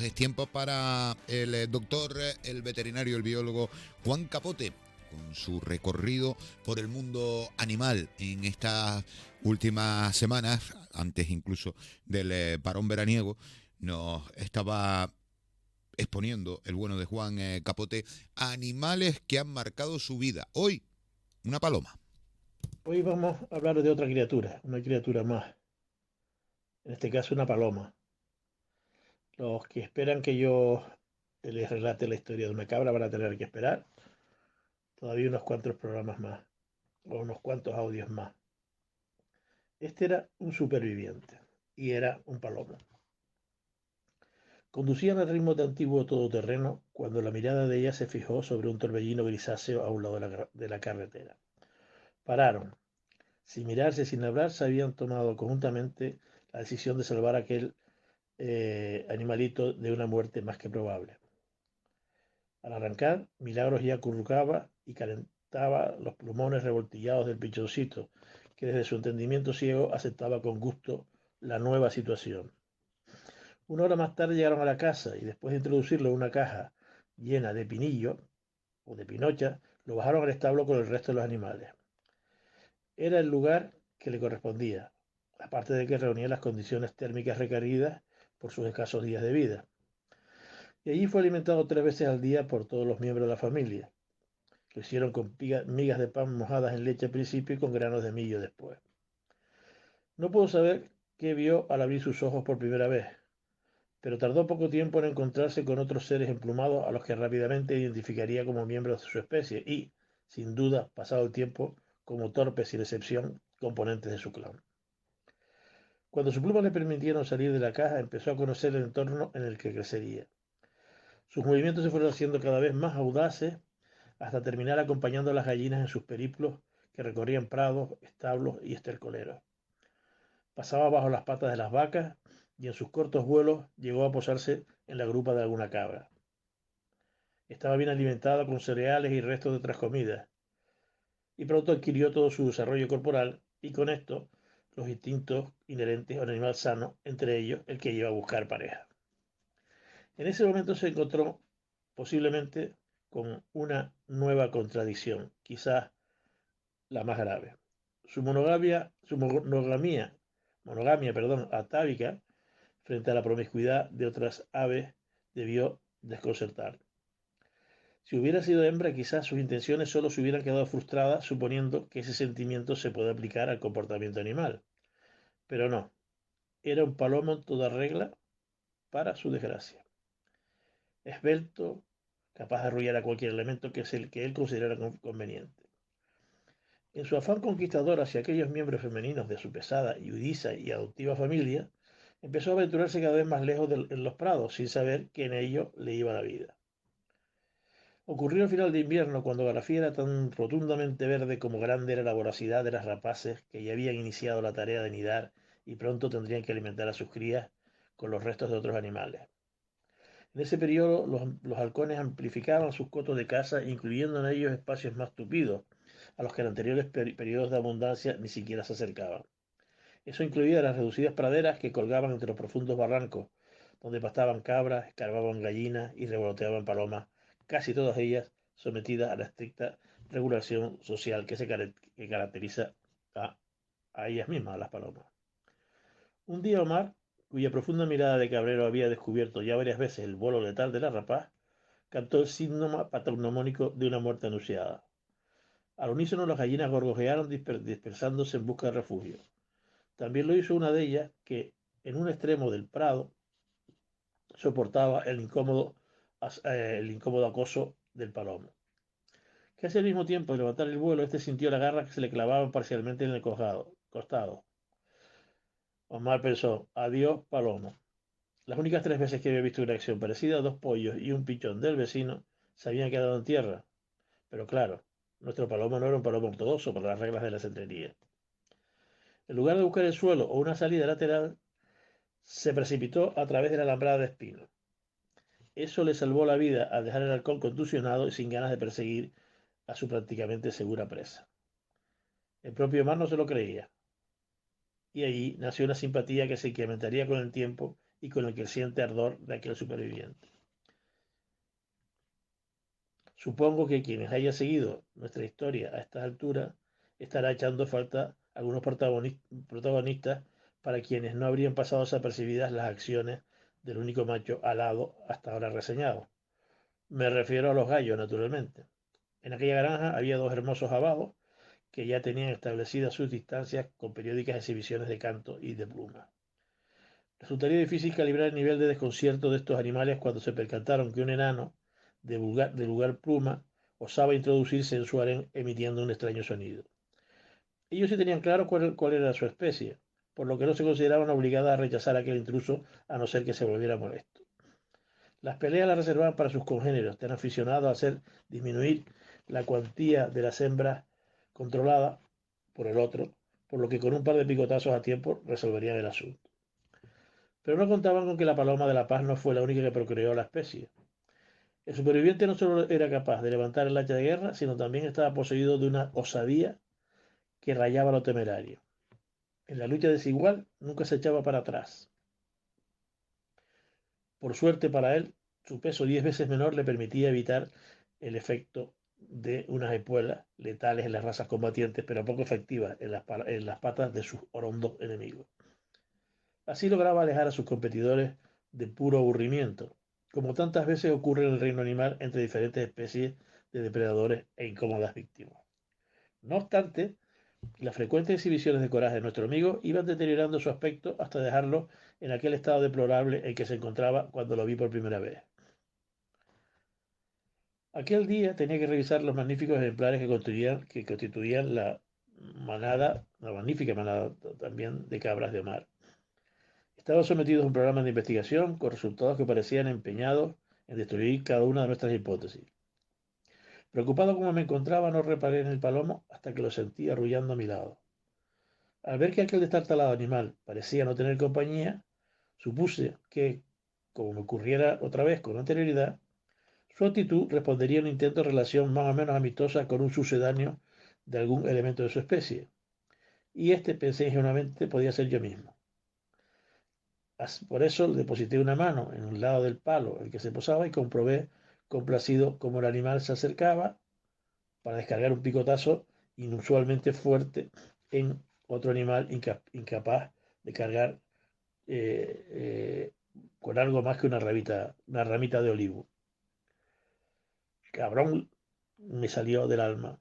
es tiempo para el doctor, el veterinario, el biólogo Juan Capote, con su recorrido por el mundo animal en estas últimas semanas, antes incluso del parón veraniego. Nos estaba exponiendo el bueno de Juan Capote a animales que han marcado su vida. Hoy, una paloma. Hoy vamos a hablar de otra criatura, una criatura más, en este caso una paloma. Los que esperan que yo les relate la historia de una cabra van a tener que esperar todavía unos cuantos programas más, o unos cuantos audios más. Este era un superviviente y era un palomo. Conducían al ritmo de antiguo todoterreno cuando la mirada de ella se fijó sobre un torbellino grisáceo a un lado de la carretera. Pararon. Sin mirarse, sin hablar, se habían tomado conjuntamente la decisión de salvar a aquel animalito de una muerte más que probable. Al arrancar, Milagros ya acurrucaba y calentaba los plumones revoltillados del pichoncito, que desde su entendimiento ciego aceptaba con gusto la nueva situación. Una hora más tarde llegaron a la casa y después de introducirlo en una caja llena de pinillo o de pinocha, lo bajaron al establo con el resto de los animales. Era el lugar que le correspondía, aparte de que reunía las condiciones térmicas requeridas por sus escasos días de vida. Y allí fue alimentado 3 veces al día por todos los miembros de la familia. Lo hicieron con migas de pan mojadas en leche al principio y con granos de millo después. No puedo saber qué vio al abrir sus ojos por primera vez, pero tardó poco tiempo en encontrarse con otros seres emplumados a los que rápidamente identificaría como miembros de su especie y, sin duda, pasado el tiempo, como torpes sin excepción, componentes de su clan. Cuando sus plumas le permitieron salir de la caja, empezó a conocer el entorno en el que crecería. Sus movimientos se fueron haciendo cada vez más audaces hasta terminar acompañando a las gallinas en sus periplos que recorrían prados, establos y estercoleros. Pasaba bajo las patas de las vacas y en sus cortos vuelos llegó a posarse en la grupa de alguna cabra. Estaba bien alimentada con cereales y restos de otras comidas, y pronto adquirió todo su desarrollo corporal y con esto los instintos inherentes a un animal sano, entre ellos el que iba a buscar pareja. En ese momento se encontró posiblemente con una nueva contradicción, quizás la más grave. Su monogamia, atávica frente a la promiscuidad de otras aves debió desconcertar. Si hubiera sido hembra, quizás sus intenciones solo se hubieran quedado frustradas, suponiendo que ese sentimiento se puede aplicar al comportamiento animal. Pero no, era un palomo en toda regla para su desgracia. Esbelto, capaz de arrullar a cualquier elemento que es el que él considerara conveniente. En su afán conquistador hacia aquellos miembros femeninos de su pesada, yudiza y adoptiva familia, empezó a aventurarse cada vez más lejos en los prados, sin saber que en ello le iba la vida. Ocurrió al final de invierno, cuando Garafía era tan rotundamente verde como grande era la voracidad de las rapaces que ya habían iniciado la tarea de nidar y pronto tendrían que alimentar a sus crías con los restos de otros animales. En ese periodo, los halcones amplificaban sus cotos de caza, incluyendo en ellos espacios más tupidos, a los que en anteriores periodos de abundancia ni siquiera se acercaban. Eso incluía las reducidas praderas que colgaban entre los profundos barrancos, donde pastaban cabras, escarbaban gallinas y revoloteaban palomas, casi todas ellas sometidas a la estricta regulación social que caracteriza a, a ellas mismas, a las palomas. Un día Omar, cuya profunda mirada de cabrero había descubierto ya varias veces el vuelo letal de la rapaz, cantó el síntoma patognomónico de una muerte anunciada. Al unísono las gallinas gorgojearon dispersándose en busca de refugio. También lo hizo una de ellas que, en un extremo del prado, soportaba el incómodo acoso del palomo. Casi al mismo tiempo de levantar el vuelo, este sintió la garra que se le clavaban parcialmente en el costado. Omar pensó, adiós, palomo. Las únicas 3 veces que había visto una acción parecida, dos pollos y un pichón del vecino se habían quedado en tierra. Pero claro, nuestro palomo no era un palomo ortodoxo por las reglas de la centrería. En lugar de buscar el suelo o una salida lateral, se precipitó a través de la alambrada de espinos. Eso le salvó la vida al dejar el halcón contusionado y sin ganas de perseguir a su prácticamente segura presa. El propio Omar no se lo creía, y allí nació una simpatía que se incrementaría con el tiempo y con el creciente ardor de aquel superviviente. Supongo que quienes hayan seguido nuestra historia a estas alturas estará echando falta algunos protagonistas para quienes no habrían pasado desapercibidas las acciones del único macho alado hasta ahora reseñado. Me refiero a los gallos, naturalmente. En aquella granja había dos hermosos abados que ya tenían establecidas sus distancias con periódicas exhibiciones de canto y de pluma. Resultaría difícil calibrar el nivel de desconcierto de estos animales cuando se percataron que un enano de lugar pluma osaba introducirse en su harén emitiendo un extraño sonido. Ellos sí tenían claro cuál era su especie, por lo que no se consideraban obligadas a rechazar a aquel intruso a no ser que se volviera molesto. Las peleas las reservaban para sus congéneros, tan aficionados a hacer disminuir la cuantía de las hembras controlada por el otro, por lo que con un par de picotazos a tiempo resolverían el asunto. Pero no contaban con que la paloma de la paz no fue la única que procreó la especie. El superviviente no solo era capaz de levantar el hacha de guerra, sino también estaba poseído de una osadía que rayaba lo temerario. En la lucha desigual nunca se echaba para atrás. Por suerte para él, su peso 10 veces menor le permitía evitar el efecto de unas espuelas letales en las razas combatientes, pero poco efectivas en las patas de sus orondos enemigos. Así lograba alejar a sus competidores de puro aburrimiento, como tantas veces ocurre en el reino animal entre diferentes especies de depredadores e incómodas víctimas. No obstante, las frecuentes exhibiciones de coraje de nuestro amigo iban deteriorando su aspecto hasta dejarlo en aquel estado deplorable en que se encontraba cuando lo vi por primera vez. Aquel día tenía que revisar los magníficos ejemplares que constituían la magnífica manada también de cabras de mar. Estaban sometidos a un programa de investigación con resultados que parecían empeñados en destruir cada una de nuestras hipótesis. Preocupado como me encontraba, no reparé en el palomo hasta que lo sentí arrullando a mi lado. Al ver que aquel destartalado animal parecía no tener compañía, supuse que, como me ocurriera otra vez con anterioridad, su actitud respondería a un intento de relación más o menos amistosa con un sucedáneo de algún elemento de su especie. Y este, pensé ingenuamente, podía ser yo mismo. Por eso deposité una mano en un lado del palo en el que se posaba y comprobé, complacido, cómo el animal se acercaba para descargar un picotazo inusualmente fuerte en otro animal incapaz de cargar con algo más que una ramita de olivo. Cabrón, me salió del alma.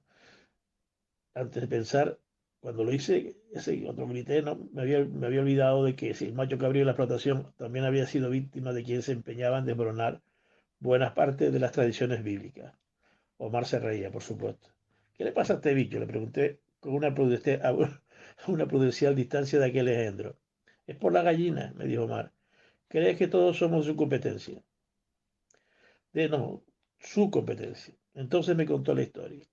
Antes de pensar, cuando lo hice, ese otro grité, no, me había olvidado de que si el macho cabrío de la explotación también había sido víctima de quien se empeñaba en desmoronar buenas partes de las tradiciones bíblicas. Omar se reía, por supuesto. ¿Qué le pasa a este bicho? Le pregunté con una prudencial distancia de aquel engendro. Es por la gallina, me dijo Omar. ¿Crees que todos somos su competencia? No, su competencia. Entonces me contó la historia.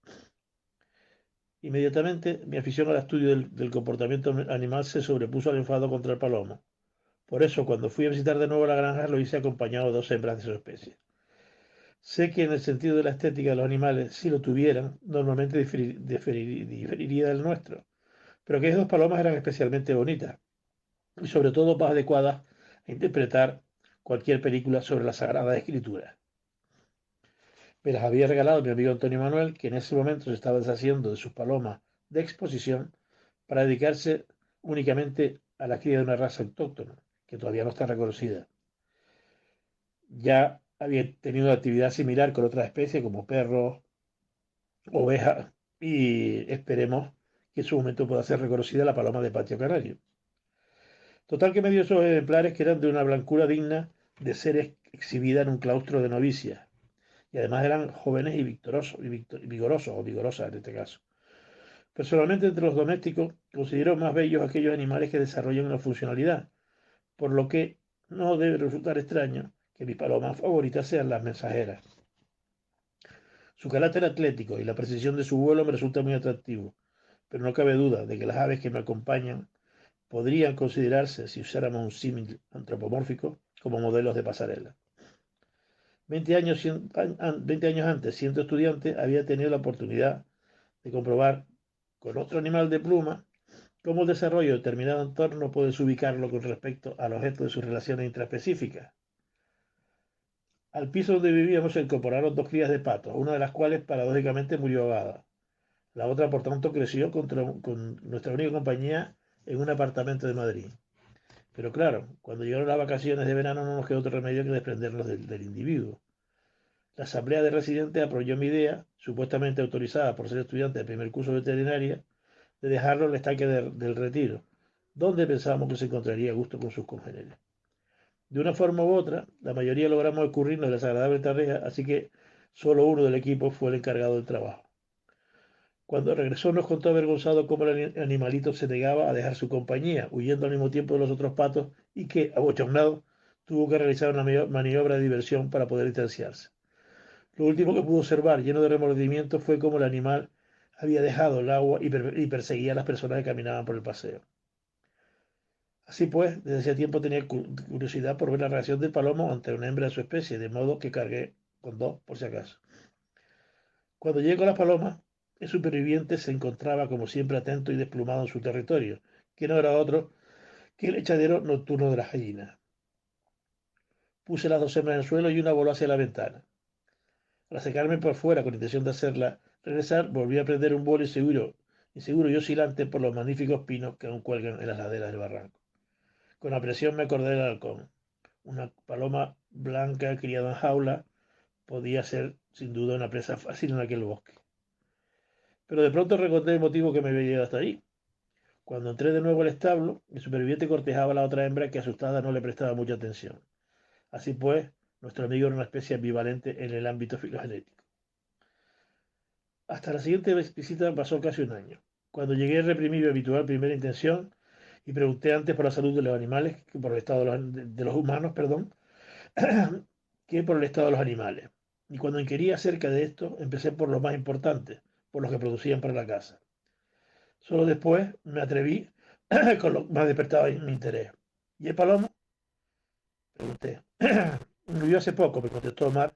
Inmediatamente mi afición al estudio del comportamiento animal se sobrepuso al enfado contra el palomo. Por eso, cuando fui a visitar de nuevo la granja, lo hice acompañado de dos hembras de su especie. Sé que en el sentido de la estética de los animales, si lo tuvieran, normalmente diferiría del nuestro, pero que esas dos palomas eran especialmente bonitas y sobre todo más adecuadas a interpretar cualquier película sobre la Sagrada Escritura. Me las había regalado mi amigo Antonio Manuel, que en ese momento se estaba deshaciendo de sus palomas de exposición para dedicarse únicamente a la cría de una raza autóctona, que todavía no está reconocida. Ya había tenido actividad similar con otras especies como perros, ovejas, y esperemos que en su momento pueda ser reconocida la paloma de patio canario. Total que me dio esos ejemplares que eran de una blancura digna de ser exhibida en un claustro de novicias. Y además eran jóvenes y vigorosos, o vigorosas en este caso. Personalmente, entre los domésticos, considero más bellos aquellos animales que desarrollan una funcionalidad, por lo que no debe resultar extraño que mis palomas favoritas sean las mensajeras. Su carácter atlético y la precisión de su vuelo me resulta muy atractivo, pero no cabe duda de que las aves que me acompañan podrían considerarse, si usáramos un símil antropomórfico, como modelos de pasarela. 20 años antes, siendo estudiante, había tenido la oportunidad de comprobar con otro animal de pluma cómo el desarrollo de determinado entorno puedes ubicarlo con respecto al objeto de sus relaciones intraespecíficas. Al piso donde vivíamos se incorporaron dos crías de patos, una de las cuales paradójicamente murió ahogada. La otra, por tanto, creció con nuestra única compañía en un apartamento de Madrid. Pero claro, cuando llegaron las vacaciones de verano no nos quedó otro remedio que desprendernos del individuo. La asamblea de residentes apoyó mi idea, supuestamente autorizada por ser estudiante del primer curso de veterinaria, de dejarlo en el estanque del Retiro, donde pensábamos que se encontraría a gusto con sus congéneres. De una forma u otra, la mayoría logramos escurrirnos de la desagradable tarea, así que solo uno del equipo fue el encargado del trabajo. Cuando regresó nos contó avergonzado cómo el animalito se negaba a dejar su compañía, huyendo al mismo tiempo de los otros patos y que, abochornado, tuvo que realizar una maniobra de diversión para poder distanciarse. Lo último que pudo observar, lleno de remordimiento, fue cómo el animal había dejado el agua y perseguía a las personas que caminaban por el paseo. Así pues, desde hacía tiempo tenía curiosidad por ver la reacción del palomo ante una hembra de su especie, de modo que cargué con dos por si acaso. Cuando llegué con las palomas, el superviviente se encontraba como siempre atento y desplumado en su territorio, que no era otro que el echadero nocturno de las gallinas. Puse las dos hembras en el suelo y una voló hacia la ventana. Al secarme por fuera con intención de hacerla regresar, volví a prender un vuelo inseguro y oscilante por los magníficos pinos que aún cuelgan en las laderas del barranco. Con apresión me acordé del halcón. Una paloma blanca criada en jaula podía ser sin duda una presa fácil en aquel bosque. Pero de pronto recordé el motivo que me había llevado hasta ahí. Cuando entré de nuevo al establo, el superviviente cortejaba a la otra hembra que asustada no le prestaba mucha atención. Así pues, nuestro amigo era una especie ambivalente en el ámbito filogenético. Hasta la siguiente visita pasó casi un año. Cuando llegué reprimí mi habitual primera intención y pregunté antes por la salud de los animales que por el estado de los humanos, perdón, que por el estado de los animales. Y cuando inquirí acerca de esto, empecé por lo más importante, por los que producían para la casa. Solo después me atreví con lo que más despertaba mi interés. ¿Y el palomo? Pregunté. Murió hace poco, me contestó Omar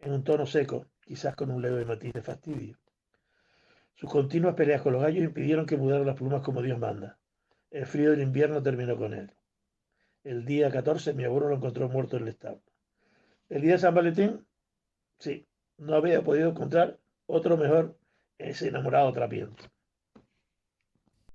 en un tono seco, quizás con un leve matiz de fastidio. Sus continuas peleas con los gallos impidieron que mudara las plumas como Dios manda. El frío del invierno terminó con él. El día 14 mi abuelo lo encontró muerto en el establo. El día de San Valentín, sí, no había podido encontrar otro mejor ese enamorado trapiento.